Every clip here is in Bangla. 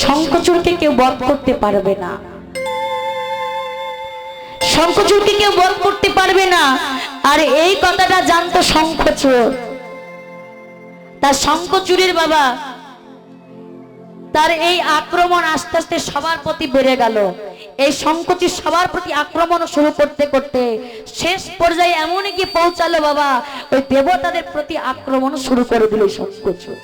শঙ্খচূড়কে কেউ বধ করতে পারবে না, শঙ্খচূড়কে কেউ বধ করতে পারবে না। আর এই কথাটা জানতো শঙ্খচূড়। তার শঙ্খচূড়ের বাবা তার এই আক্রমণ আস্তে আস্তে সবার প্রতি বেড়ে গেল। এই শঙ্খচূড় সবার প্রতি আক্রমণ শুরু করতে করতে শেষ পর্যায়ে এমনই কি পৌঁছালো বাবা, ওই দেবতাদের প্রতি আক্রমণ শুরু করে দিল শঙ্খচূড়।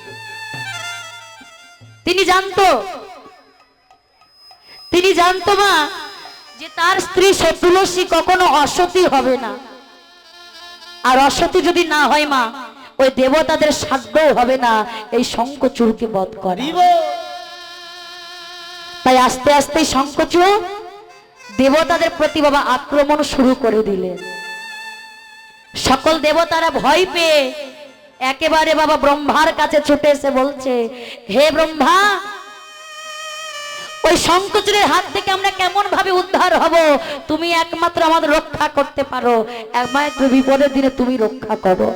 তিনি জানতো মা যে তার স্ত্রী তুলসী কখনো অসতী হবে না, আর অসতী যদি না হয় মা, ওই দেবতাদের সাধ্যও হবে না এই শঙ্খচূড়কে বধ করা। তাই আস্তে আস্তে শঙ্খচূড় দেবতাদের প্রতি বাবা আক্রমণ শুরু করে দিলেন। সকল দেবতারা ভয় পেয়ে একেবারে বাবা ব্রহ্মার কাছে ছুটে এসে বলছে, হে ব্রহ্মা, ওই শঙ্খচূড়ের হাত থেকে আমরা কেমন ভাবে উদ্ধার হব? তুমি একমাত্র আমাদের রক্ষা করতে পারো, একমাত্র বিপদের দিনে তুমি রক্ষা করো।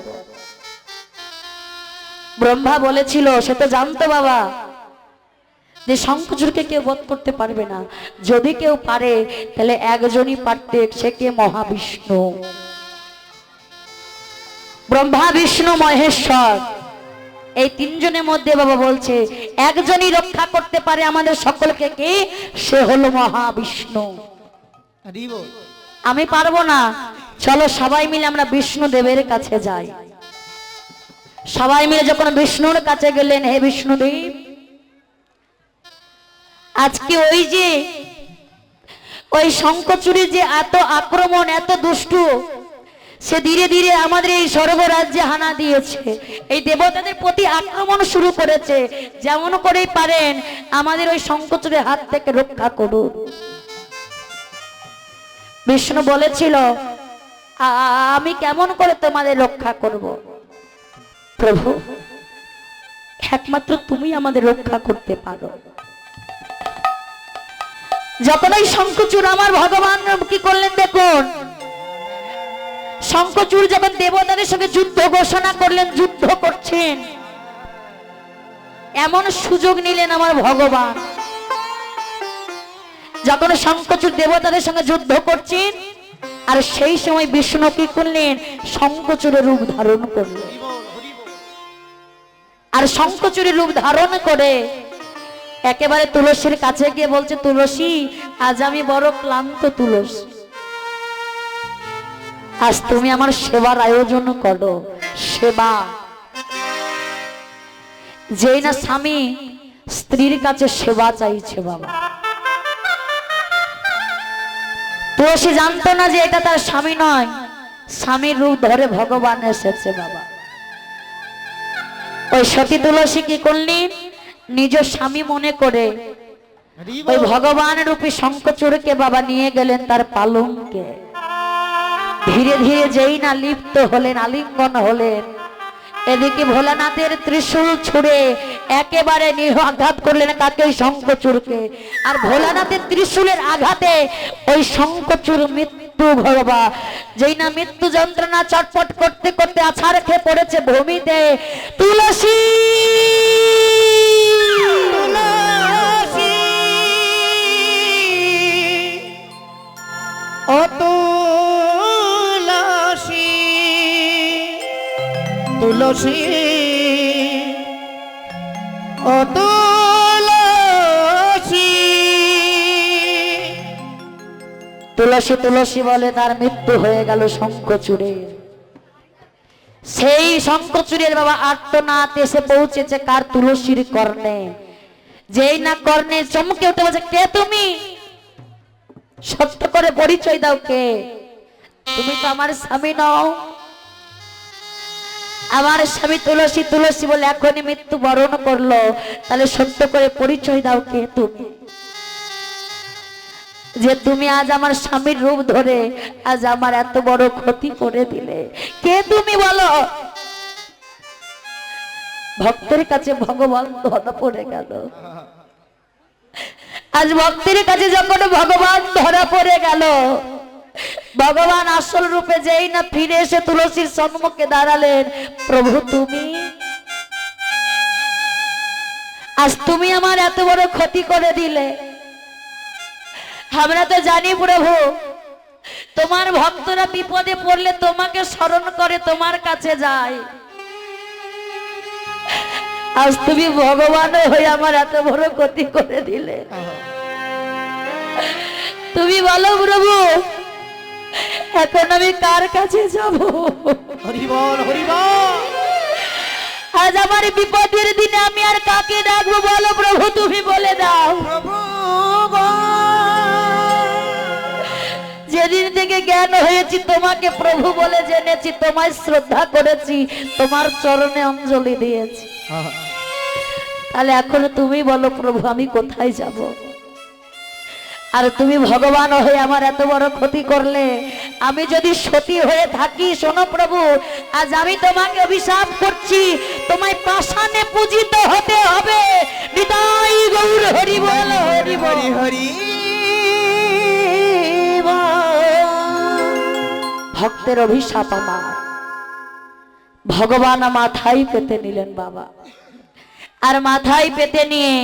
ব্রহ্মা বলেছিল, সে তো জানতো বাবা যে শঙ্খচূড়কে কেউ বধ করতে পারবে না, যদি কেউ পারে তাহলে একজনই পারতে, সে কে? মহাবিষ্ণু। ব্রহ্মা, বিষ্ণু, মহেশ্বর, এই তিনজনের মধ্যে বাবা বলছে একজনই রক্ষা করতে পারে আমাদের সকলকে, কে? সে হলো মহাবিষ্ণু। আমি পারবো না, চলো সবাই মিলে আমরা বিষ্ণু দেবের কাছে যাই। সবাই মিলে যখন বিষ্ণুর কাছে গেলেন, হে বিষ্ণুদেব, আজকে ওই শঙ্খচূড়ের যে এত আক্রমণ, এত দুষ্টু, সে ধীরে ধীরে আমাদের এই সর্বরাজ্যে হানা দিয়েছে, এই দেবতাদের প্রতি আক্রমণ শুরু করেছে। যেমন করেই পারেন আমাদের ওই শঙ্খচূড়ের হাত থেকে রক্ষা করুন। বিষ্ণু বলেছিল, আমি কেমন করে তোমাদের রক্ষা করব? প্রভু, একমাত্র তুমি আমাদের রক্ষা করতে পারো। যখন ওই শঙ্খচূড় আমার ভগবান কি করলেন দেখুন, শঙ্খচূড় যখন দেবতাদের সঙ্গে যুদ্ধ ঘোষণা করলেন, যুদ্ধ করছেন, এমন সুযোগ নিলেন আমার ভগবান। যখন শঙ্খচূড় দেবতাদের সঙ্গে যুদ্ধ করছেন, আর সেই সময় বিষ্ণু কি করলেন? শঙ্খচূড়ের রূপ ধারণ করলেন। আর শঙ্খচূড়ের রূপ ধারণ করে একেবারে তুলসীর কাছে গিয়ে বলছে, তুলসী, আজ আমি বড় ক্লান্ত তুলসী, আজ তুমি আমার সেবার আয়োজন করো। সেবা, যেই না স্বামী স্ত্রীর কাছে সেবা চাইছে বাবা, তুলসী জানতো না যে এটা তার স্বামী নয়, স্বামীর রূপ ধরে ভগবান এসেছে বাবা। ওই সতী তুলসী কি করলেন? নিজ স্বামী মনে করে ওই ভগবান রূপী শঙ্খচূড়কে বাবা নিয়ে গেলেন তার পালঙ্কে। ধীরে ধীরে যেই না লিপ্ত হলেন, আলিঙ্গন হলেন, এদিকে ভোলানাথের ত্রিশূল ছুঁড়ে একেবারে নিহ আঘাত করলেন কাকে? ওই শঙ্খচূড়কে। আর ভোলানাথের ত্রিশূলের আঘাতে ওই শঙ্খচূড় মৃত্যু ঘটবা। যেই না মৃত্যু যন্ত্রণা চটপট করতে করতে আছাড় খেয়ে পড়েছে ভূমিতে। তুলসী, ও তুলসী, তুলসী, ও তুলসী, তুলসী তুলসী বলে তার মৃত্যু হয়ে গেল শঙ্খচূড়ের। সেই শঙ্খচূড়ের বাবা আর্তনাদ এসে পৌঁছেছে কার? তুলসীর কর্ণে। যেই না কর্ণে চমকে উঠে বলছে, কে তুমি? সত্য করে পরিচয় দাও, কে তুমি? তো আমার স্বামী নও। আমার স্বামী তুলসী। তুলসী বলে এখনই মৃত্যু বরণ করলো, তাহলে সত্য করে পরিচয় দাও, কে তুমি? যে তুমি আজ আমার স্বামীর রূপ ধরে আজ আমার এত বড় ক্ষতি করে দিলে, কে তুমি বলো? ভক্তের কাছে ভগবান ধরা পড়ে গেল। আজ ভক্তের কাছে যখন ভগবান ধরা পড়ে গেল, ভগবান আসল রূপে যেই না ফিরে এসে তুলসীর সম্মুখে দাঁড়ালেন, প্রভু তুমি? আজ তুমি আমার এত বড় ক্ষতি করে দিলে। আমরা তো জানি প্রভু, তোমার ভক্তরা বিপদে পড়লে তোমাকে স্মরণ করে, তোমার কাছে যায়। আজ তুমি ভগবান হয়ে আমার এত বড় ক্ষতি করে দিলে। তুমি বলো প্রভু, এখন আমি কার কাছে যাব? হরি বল, হরি বল। আজ আমার বিপদের দিনে আমি আর কাকে ডাকবো বলো প্রভু, তুমি বলে দাও। যেদিন থেকে জ্ঞান হয়েছি তোমাকে প্রভু বলে জেনেছি, তোমায় শ্রদ্ধা করেছি, তোমার চরণে অঞ্জলি দিয়েছি, তাহলে এখন তুমি বলো প্রভু আমি কোথায় যাব? আর তুমি ভগবান হয়ে আমার এত বড় ক্ষতি করলে, আমি যদি সতী হয়ে থাকি, শোনো প্রভু, আজ আমি তোমাকে অভিশাপ করছি, তোমায় পাষাণে পূজিত হতে হবে। নিতাই গৌর হরি বল, হরি বল, হরি। ভক্তের অভিশাপ আমার ভগবান মাথায় পেতে নিলেন বাবা। আর মাথায় পেতে নিয়ে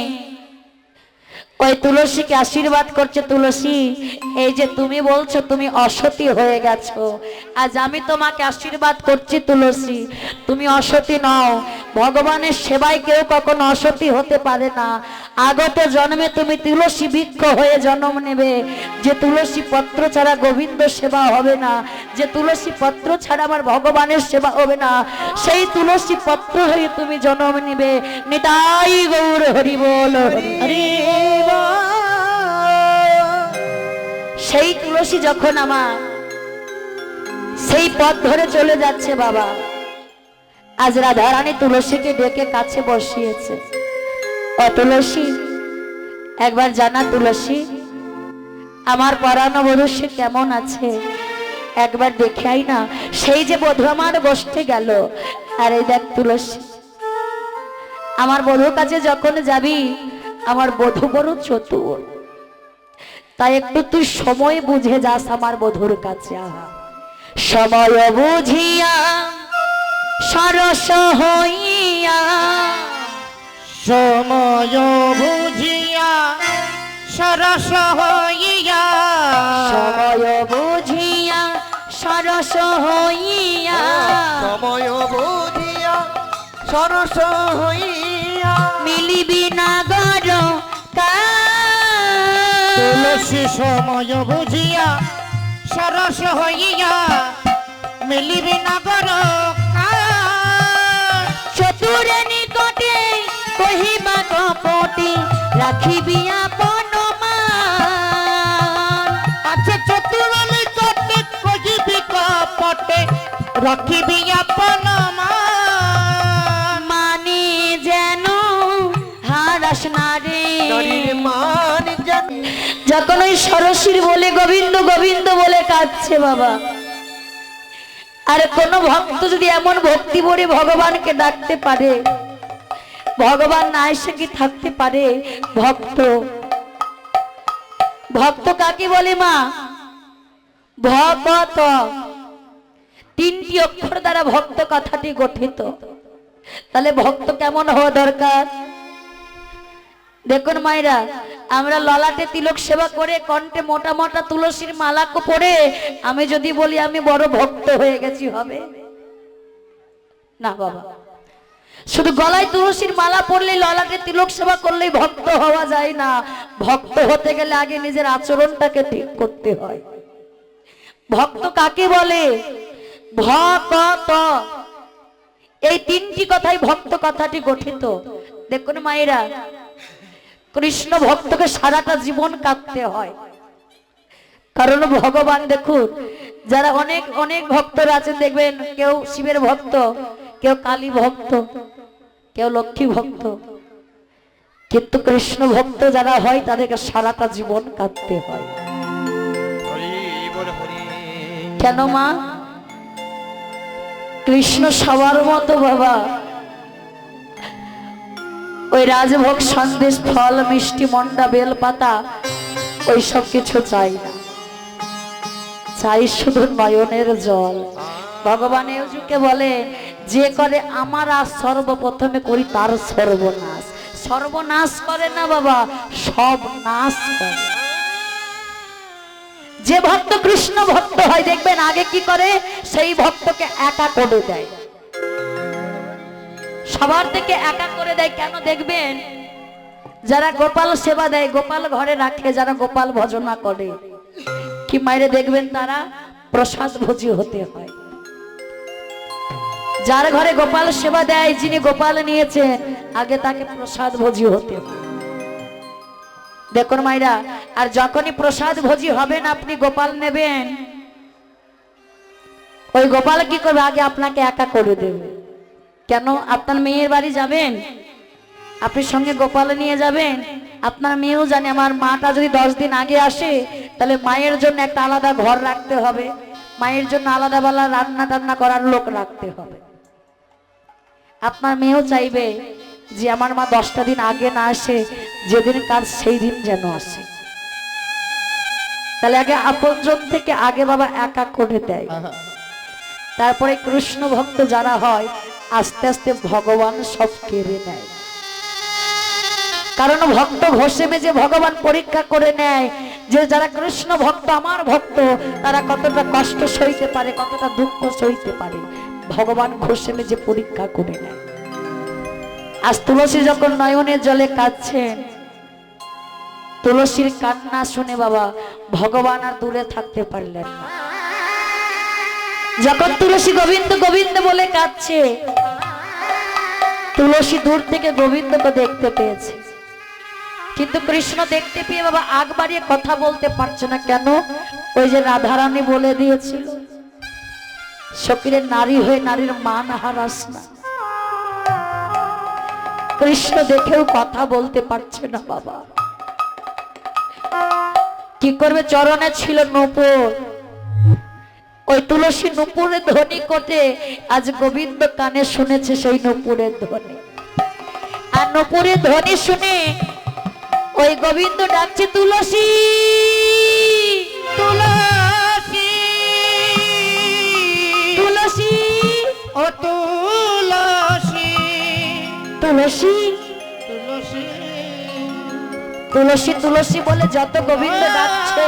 ওই তুলসীকে আশীর্বাদ করছে, তুলসী এই যে তুমি বলছো তুমি অসতী হয়ে গেছো, আজ আমি তোমাকে আশীর্বাদ করছি তুলসী, তুমি অসতী নও। ভগবানের সেবায় কেউ কখনো অসতী হতে পারে না। আগত জন্মে তুমি তুলসী বৃক্ষ হয়ে জন্ম নেবে, যে তুলসী পত্র ছাড়া গোবিন্দ সেবা হবে না, যে তুলসী পত্র ছাড়া আমার ভগবানের সেবা হবে না, সেই তুলসী পত্র হয়ে তুমি জন্ম নেবে। নিতাই গৌর হরি বল, হরি। সেই তুলসী যখন আমার সেই পথ ধরে চলে যাচ্ছে বাবা, আজ রাধারানী তুলসীকে ডেকে কাছে বসিয়েছে। ও তুলসী, একবার জানা তুলসী, আমার পরানো বধূ সে কেমন আছে, একবার দেখে আই না। সেই যে বধূ আমার বসতে গেল, আর এই দেখ তুলসী, আমার বধূর কাছে যখন যাবি, আমার বধূ বড় চতুর, তাই একটু তুই সময় বুঝে যাস আমার বধূর কাছে। সময় বুঝিয়া সরস হইয়া, সময় বুঝিয়া সরস হইয়া, সময় বুঝিয়া সরস হইয়া, সময় বুঝিয়া সরস হইয়া, মিলিবি না গর তুলসী সময় বুঝিয়া সরস হইয়া, মিলিবি না গর চতুরে নিকটে কহিবা কপটে, রাখিবি আপন মান। আচ্ছা, চতুর নিকটে কহিবি কপটে, রাখিবি আপন মান। মানে যেন হারাস না রে, মান যেন। যখন ওই সরসীর বলে গোবিন্দ গোবিন্দ বলে কাঁদছে বাবা, আর কোন ভক্ত যদি এমন ভক্তি ভরে ভগবানকে ডাকতে পারে, ভগবান না এসে কি থাকতে পারে? ভক্ত, ভক্ত কাকে বলে মা? ভকত, তিনটি অক্ষর দ্বারা ভক্ত কথাটি গঠিত। তাহলে ভক্ত কেমন হওয়া দরকার? দেখুন মায়েরা, আমরা ললাটে তিলক সেবা করে কণ্ঠে মোটা মোটা তুলসীর মালাকে পরে আমি যদি বলি আমি বড় ভক্ত হয়ে গেছি, হবে না বাবা। শুধু গলায় তুলসীর মালা পরলেই, ললাটে তিলক সেবা করলেই ভক্ত হওয়া যায় না। ভক্ত হতে গেলে আগে নিজের আচরণটাকে ঠিক করতে হয়। ভক্ত কাকে বলে? ভকত, এই তিনটি কথাই ভক্ত কথাটি গঠিত। দেখুন মায়েরা, কৃষ্ণ ভক্তকে সারাটা জীবন কাঁদতে হয়, কারণ ভগবান দেখুন, যারা অনেক অনেক ভক্তরা আছেন দেখবেন, কেউ শিবের ভক্ত, কেউ কালী ভক্ত, কেউ লক্ষ্মী ভক্ত, কিন্তু কৃষ্ণ ভক্ত যারা হয় তাদেরকে সারাটা জীবন কাঁদতে হয়। কেন মা? কৃষ্ণ সবার মতো বাবা ওই রাজভোগ সন্দেশ ফল মিষ্টি মন্ডা বেলপাতা ওইসব কিছু চাই না, চাই শুধু নয়নের জল। ভগবান এযুগে বলে, যে করে আমার আজ সর্বপ্রথমে করি তার সর্বনাশ। সর্বনাশ করে না বাবা, সব নাশ করে। যে ভক্ত কৃষ্ণ ভক্ত হয় দেখবেন আগে কি করে, সেই ভক্তকে একা করে দেয়, সবার থেকে একা করে দেয়। কেন দেখবেন, যারা গোপাল সেবা দেয়, গোপাল ঘরে রাখে, যারা গোপাল ভজনা করে কি মাইরে দেখবেন তারা প্রসাদ ভোজি হতে হয়। যার ঘরে গোপাল সেবা দেয়, যিনি গোপাল নিয়েছেন, আগে তাকে প্রসাদ ভোজি হতে হয়। দেখুন মাইরা, আর যখনই প্রসাদ ভোজি হবেন, আপনি গোপাল নেবেন, ওই গোপাল কি করবে, আগে আপনাকে একা করে দেবে। কেন, আপনার মেয়ের বাড়ি যাবেন, আপনি সঙ্গে গোপাল নিয়ে যাবেন, আপনার মেয়েও জানে আমার মাটা যদি 10 দিন আগে আসে, তাহলে মায়ের জন্য একটা আলাদা ঘর রাখতে হবে, মায়ের জন্য আলাদা বেলা রান্না টান্না করার লোক রাখতে হবে। আপনার মেয়েও চাইবে যে আমার মা 10টা দিন আগে না আসে, যেদিন কাজ সেই দিন যেন আসে। তাহলে আগে আপনজন থেকে আগে বাবা একা করে দেয়। তারপরে কৃষ্ণ ভক্ত যারা হয়, আস্তে আস্তে ভগবান সব কেড়ে নেয়। কারণ ভক্ত ঘষে মেজে ভগবান পরীক্ষা করে নেয় যে যারা কৃষ্ণ ভক্ত, আমার ভক্ত, তারা কতটা কষ্ট সইতে পারে, কতটা দুঃখ সইতে পারে, ভগবান ঘষে মেজে পরীক্ষা করে নেয়। আজ তুলসী যখন নয়নের জলে কাঁদছেন, তুলসীর কান্না শুনে বাবা ভগবান আর দূরে থাকতে পারলেন না। যখন তুলসী গোবিন্দ গোবিন্দ বলে কাঁদছে, তুলসী দূর থেকে গোবিন্দকে দেখতে পেয়েছে, কিন্তু কৃষ্ণ দেখতে পেয়ে বাবা আগ বাড়িয়ে কথা বলতে পারছে না। কেন, ওই যে রাধারানী বলে দিয়েছিল, সকিরের নারী হয়ে নারীর মান হারাস না। কৃষ্ণ দেখেও কথা বলতে পারছে না বাবা। কি করবে, চরণে ছিল নূপুর, ওই তুলসী নূপুরের ধ্বনি করতে আজ গোবিন্দ কানে শুনেছে সেই নূপুরের ধ্বনি। আর নূপুরের ধ্বনি শুনে ওই গোবিন্দ ডাকছে, তুলসী তুলসী তুলসী, ও তুলসী তুলসী তুলসী তুলসী তুলসী বলে যত গোবিন্দ ডাকছে,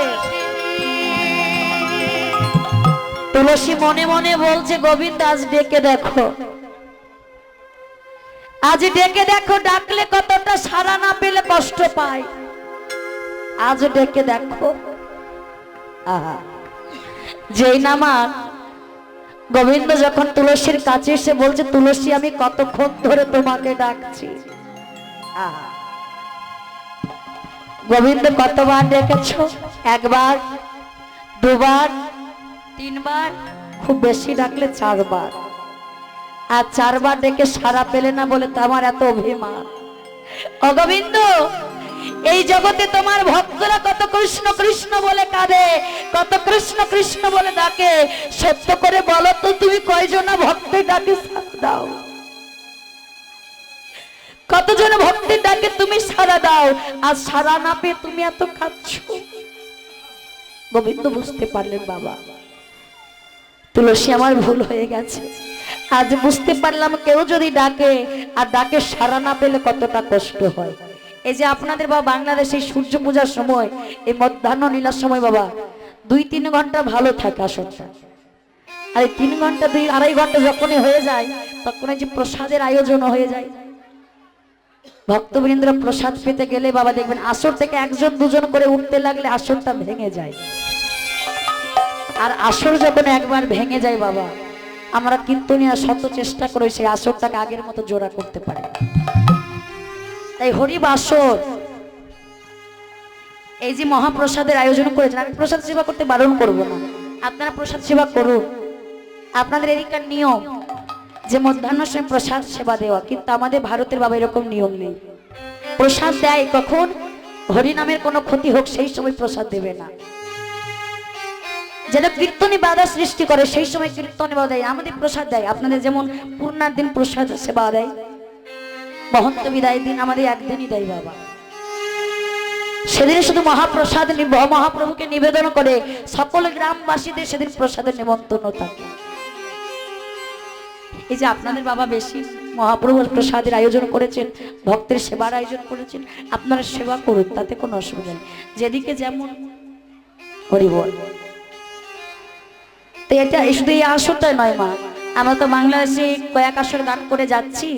তুলসী মনে মনে বলছে, গোবিন্দ আজ ডেকে দেখো, আজ ডেকে দেখো, ডাকলে কতটা সাড়া না পেলে কষ্ট পায়, আজ ডেকে দেখো। আহা, যেই নামা গোবিন্দ যখন তুলসীর কাছে এসে বলছে, তুলসী আমি কতক্ষণ ধরে তোমাকে ডাকছি। আহা, গোবিন্দ কতবার ডেকেছো, একবার, দুবার, 3 বার, খুব বেশি ডাকলে 4 বার। আর 4 বার ডেকে সারা পেলে না বলে তো আমার এত অভিমান। ও গোবিন্দ, এই জগতে তোমার ভক্তরা কত কৃষ্ণ কৃষ্ণ বলে কাঁদে, কত কৃষ্ণ কৃষ্ণ বলে ডাকে, সত্য করে বলো তো তুমি কয়জনা ভক্তের ডাকে সাড়া দাও, কতজন ভক্তের ডাকে তুমি সাড়া দাও, আর সাড়া না পেয়ে তুমি এত কাঁদছো। গোবিন্দ বুঝতে পারলেন, বাবা তুলসী আমার ভুল হয়ে গেছে, আজ বুঝতে পারলাম কেউ যদি ডাকে আর ডাকে সাড়া না পেলে কতটা কষ্ট হয়। এই যে আপনাদের বাবা বাংলাদেশে সূর্য পূজার সময়, এই মধ্যাহ্ন লীলার সময় বাবা 2-3 ঘন্টা ভালো থাকে আসরটা, আর এই 3 ঘন্টা 2-2.5 ঘন্টা যখনই হয়ে যায়, তখন এই যে প্রসাদের আয়োজন হয়ে যায়, ভক্তবৃন্দ প্রসাদ পেতে গেলে বাবা দেখবেন আসর থেকে 1-2 করে উঠতে লাগলে আসরটা ভেঙে যায়। আর আসর যখন একবার ভেঙে যায় বাবা, আমরা কীর্তনীরা শত চেষ্টা করে সেই আসরটাকে আগের মতো জোড়া করতে পারি। তাই হরিব আসর, এই যে মহাপ্রসাদের আয়োজন করেছেন, আমি প্রসাদ সেবা করতে বারণ করব না, আপনারা প্রসাদ সেবা করুন, আপনাদের এদিককার নিয়ম যে মধ্যাহ্ন সময় প্রসাদ সেবা দেওয়া, কিন্তু আমাদের ভারতের বাবা এরকম নিয়ম নেই। প্রসাদ দেয় কখন, হরিনামের কোনো ক্ষতি হোক সেই সময় প্রসাদ দেবে না, যেটা কীর্তনী বাধা সৃষ্টি করে সেই সময় কীর্তনী বাধা দেয়, আমাদের প্রসাদ দেয়। আপনাদের যেমন পূর্ণার দিন প্রসাদ সেবা দেয়, মহন্ত বিদায় দিন আমাদের একদিনই দেয় বাবা, সেদিন শুধু মহাপ্রসাদ মহাপ্রভুকে নিবেদন করে, সকল গ্রামবাসীদের সেদিন প্রসাদের নিমন্ত্রণ থাকে। এই যে আপনাদের বাবা বেশি মহাপ্রভু প্রসাদের আয়োজন করেছেন, ভক্তের সেবার আয়োজন করেছেন, আপনারা সেবা করুন, তাতে কোনো অসুবিধা নেই, যেদিকে যেমন। হরি বল। তো এটা শুধু এই আসরটাই নয় মা, আমরা তো বাংলাদেশে কয়েক আসর গান করে যাচ্ছি,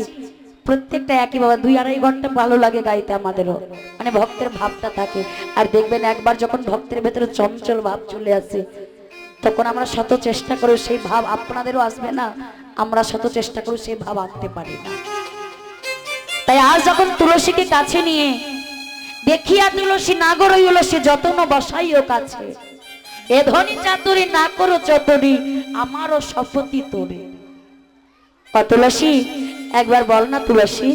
প্রত্যেকটা একই বাবা, 2-2.5 ঘন্টা ভালো লাগে গাইতে আমাদেরও, মানে ভক্তের ভাবটা থাকে। আর দেখবেন একবার যখন ভক্তের ভেতরে চঞ্চল ভাব চলে আসে, তখন আমরা শত চেষ্টা করি সেই ভাব আপনাদেরও আসবে না, আমরা শত চেষ্টা করি সেই ভাব আনতে পারি না। তাই আজ যখন তুলসীকে কাছে নিয়ে দেখিয়া তুলসী নাগর হইল সে যতন বসাইও কাছে, এ ধনী চাতুরি না করো চতুরি আমারও শপথি তোরে। তুলসী একবার বল না তুলসী,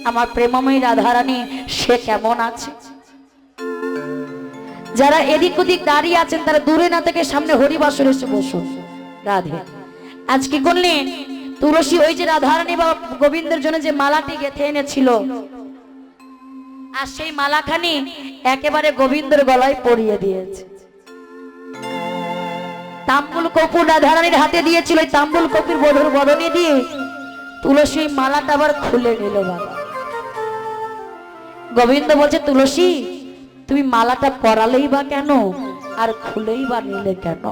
আমার প্রেমময়ী রাধারানী সে কেমন আছে? যারা এদিক ওদিক দাঁড়িয়ে আছেন তারা দূরে না থেকে সামনে হরিবাসর এসে বসুন। রাধে আজ কি করলেন তুলসী, ওই যে রাধারানী বা গোবিন্দের জন্য যে মালাটি গেঁথে এনেছিল, আর সেই মালাখানি একেবারে গোবিন্দের গলায় পরিয়ে দিয়েছে। তাম্বুল কপুর রাধারানীর হাতে দিয়েছিল, ওই তাম্বুল কপুর বধুর বদনে দিয়ে তুলসী মালাটা আবার খুলে নিল। বাবা গোবিন্দ বলছে, তুলসী তুমি মালাটা পরালেই বা কেন, আর খুলেই বা নিলে কেন?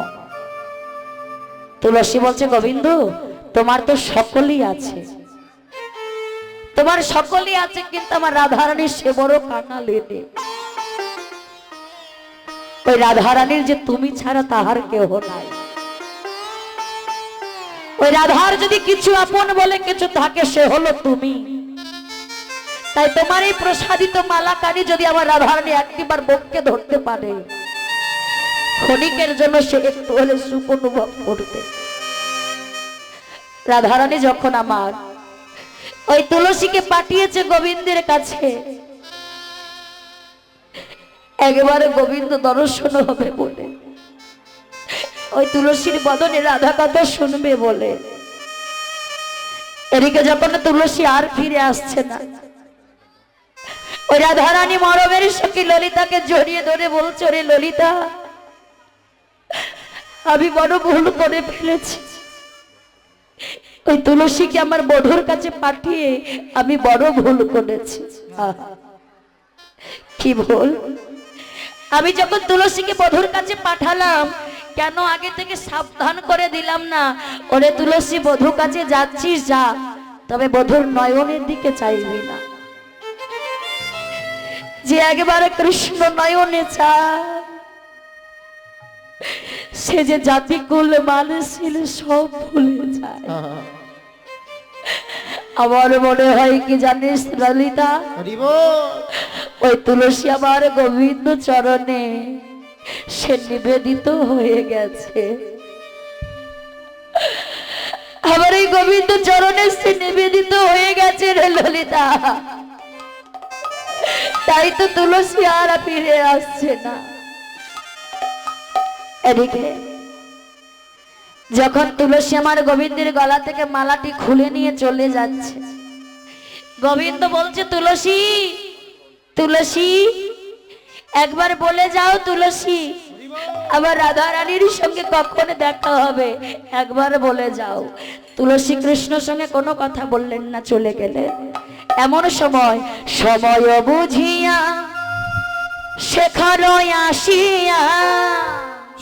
তুলসী বলছে, গোবিন্দ তোমার তো সকলই আছে, তোমার সকলই আছে, কিন্তু আমার রাধারানীর সে বড় কানা লেনে। ওই রাধারানীর যে তুমি ছাড়া তাহার কেহ নাই। ওই রাধার যদি কিছু আপন বলে কিছু থাকে সে হলো তুমি। তাই তোমার এই প্রসাদিত মালাকারি যদি আমার রাধারানী একবার বক্ষে ধরতে পারে, ক্ষণিকের জন্য সে একটু হলে সুখ অনুভব করবে। রাধারানী যখন আমার ওই তুলসীকে পাঠিয়েছে গোবিন্দের কাছে, একবারে গোবিন্দ দর্শন হবে বলে, ওই তুলসীর বদনে রাধা কথা শুনবে বলে, এদিকে যখন তুলসী আর ফিরে আসছে না, ওই রাধারানী মরমের সখী ললিতাকে জড়িয়ে ধরে বলছে, রে ললিতা আমি বড় ভুল করে ফেলেছি, ওই তুলসীকে আমার বধূর কাছে পাঠিয়ে আমি বড় ভুল করেছি। কি ভুল? আমি যখন তুলসীকে বধূর কাছে পাঠালাম, কেন আগে থেকে সাবধান করে দিলাম না, ওরে তুলসী বধূর কাছে যাচ্ছিস যা, তবে বধূর নয়নের দিকে চাইবি না, যে একেবারে কৃষ্ণ নয়নে চায় সে যে জাতি কুল মানুষ ছিল সব ভুলে যায়। আমার মনে হয় কি জানিস ললিতা, ওই তুলসী আমার গোবিন্দ চরণে সে নিবেদিত হয়ে গেছে, আমার এই গোবিন্দ চরণে সে নিবেদিত হয়ে গেছে রে ললিতা। তাই তো তুলসী আর ফিরে আসছে না। এদিকে যখন তুলসী আমার গোবিন্দের গলা থেকে মালাটি খুলে নিয়ে চলে যাচ্ছে, গোবিন্দ বলছে, তুলসী তুলসী একবার বলে যাও, তুলসী আবার রাধা রানীর সঙ্গে কখন দেখা হবে একবার বলে যাও। তুলসী কৃষ্ণর সঙ্গে কোনো কথা বললেন না, চলে গেলেন। এমন সময় সময় বুঝিয়া শেখর আসিয়া,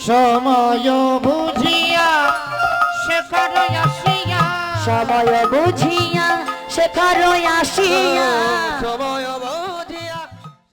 সময় বুঝিয়া শেখর আসিয়া, সময় বুঝিয়া শেখর আসিয়া, সময়